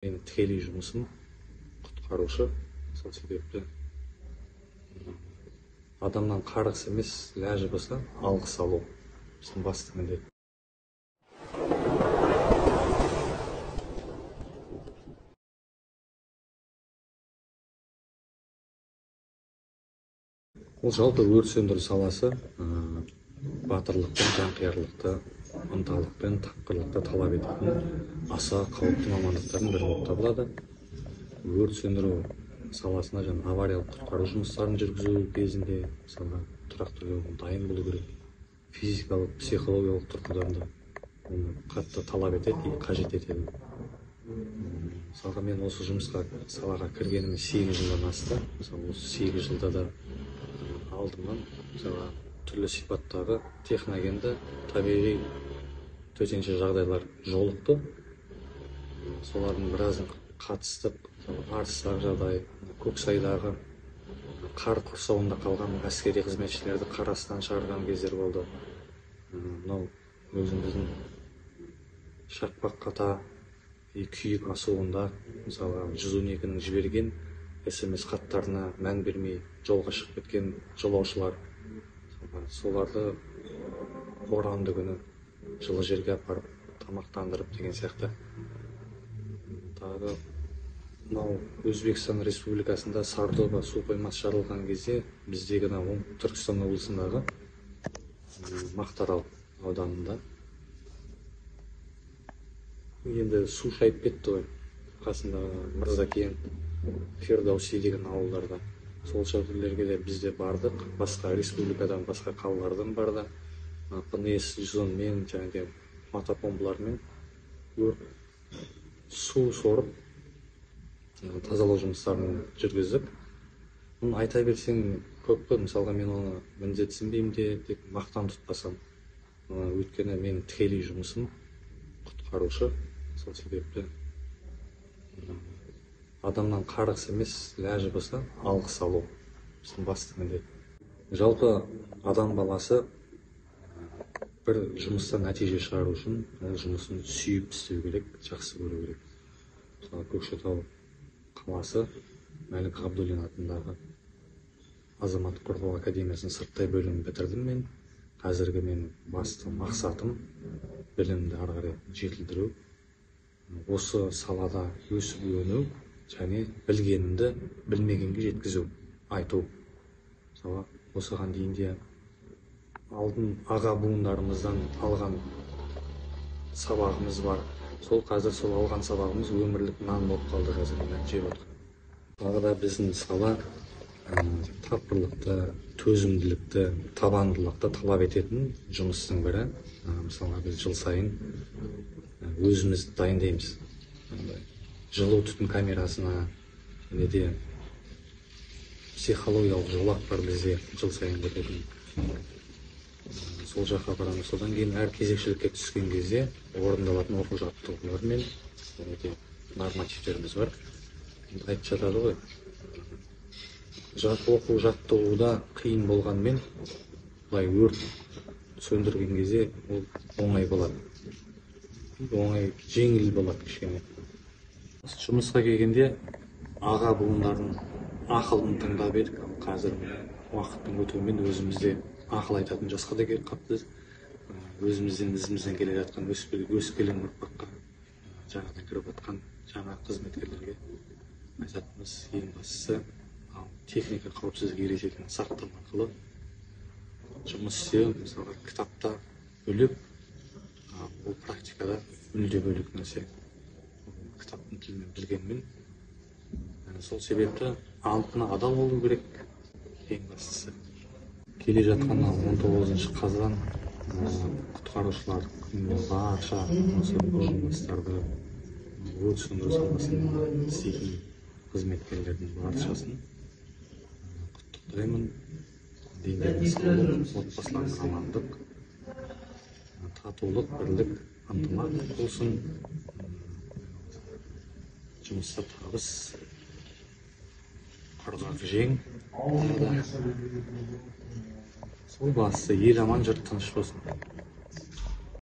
Менің тікелей жұмысым құтқарушы. Сол себепті адамнан қарғыс емес, ләжі болса алғыс алу біздің басты міндет. Ол жалпы өрт сөндіру саласы батырлықты, жанқиярлықты, ынталық пен тапқырлықты талап ететін аса қауіпті мамандықтардың бірі болып табылады. Өрт сөндіру саласына авариялық құтқару жұмыстарын жүргізу кезінде мысалы тұрақты түрде дайын болу керек. Физикалық, психологиялық тұрғыдан да оны қатты талап етеді, қажет етеді. Мысалға мен осы жұмысқа салаға кіргеніме 8 жылдан асты. Мысалы осы 8 жылда да алдымнан түрлі сипаттағы техногенді табиғи төтенше жағдайлар жолықты. Солардың біразын қатыстық. Арыстағы жағдай, Көксайдағы қар құрсауында қалған әскери қызметшілерді қар астынан шығарған кездер болды. Мынау өзіміздің Шақпақ-Қата күйік асуында мысалы 112-ның жіберген SMS хаттарына мән бермей жолға шығып кеткен жолаушылар, соларды боранды күні жылы жерге апарып тамақтандырып деген сияқты. Тағы мынау Өзбекстан Республикасында Сардоба су қоймасы жарылған кезде біздегі Түркістан облысындағы Мақтаарал ауданында енді су шайып кетті ғой. Қасында Мырзакент, Фердауси деген ауылдарда. Сол жерлерге де бізде бардық. Басқа республикадан, басқа қалалардан барды. ПНС 110 мен және мотопомпалармен су сорып тазалау жұмыстарын жүргіздік. Айта берсең көп қой. Мысалға мен оны міндетсінбеймін де, тек мақтан тұтпасам. Өйткені менің тікелей жұмысым құтқарушы. Сол себепті адамнан қарғыс емес, ләжі болса алғыс алу біздің басты міндет. Жалпы адам баласы бір жұмыстан нәтиже шығару үшін ол жұмысын сүйіп істеу керек, жақсы көру керек. Мысалы Көкшетау қаласы Мәлік Ғабдуллин атындағы Азаматтық қорғау академиясының сырттай бөлімін бітірдім мен. Қазіргі менің басты мақсатым білімді ары қарай жетілдіру, осы салада өсіп-өну және білгенімді білмегенге жеткізу, айту. Мысалы осыған дейін де алдын аға буындарымыздан алған сабағымыз бар. Сол қазір сол алған сабағымыз өмірлік нан болып қалды қазір мен жеп отырмын. Тағы да біздің сала тапқырлықты, төзімділікті, табандылықты талап ететін жұмыстың бірі. Мысалы біз жыл сайын өзіміз дайындаймыз. Жылу түтін камерасына және де психологиялық жолақ бар бізде жыл сайын өтетін. Сол жаққа барамыз. Содан кейін әр кезекшілікке түскен кезде орындалатын оқу жаттығулар мен нормативтеріміз бар. Айтып жатады ғой, оқу жаттығуда қиын болғанмен бұлай өрт сөндірген кезде ол оңай болады. Оңай, жеңіл болады кішкене. Жұмысқа келгенде аға буындардың ақылын тыңдап едік. Қазір уақыттың өтуімен өзімізде ақыл айтатын жасқа да келіп қаппыз. Өзімізден ізімізден келе жатқан өскелең ұрпаққа, жаңадан кіріп жатқан жаңа қызметкерлерге айтатынымыз ең бастысы техника қауіпсіздік ережелерін сақтау арқылы жұмыс істеу. Мысалы кітапта бөлек, бұл практикада мүлде бөлек нәрсе. Кітаптың тілімен білгенмен, сол себепті антына адал болу керек ең бастысы. Келе жатқан 19 қазан құтқарушылар күніне барша осы журналистерді, өрт сөндіру саласында істейтін қызметкерлердің баршасын құттықтаймын. Дендеріне саулық, отбасыларына амандық, татулық, бірлік, ынтымақ болсын. Жұмыста табыс, құрғақ жең. Сол бастысы ел аман, жұрт тыныш болсын.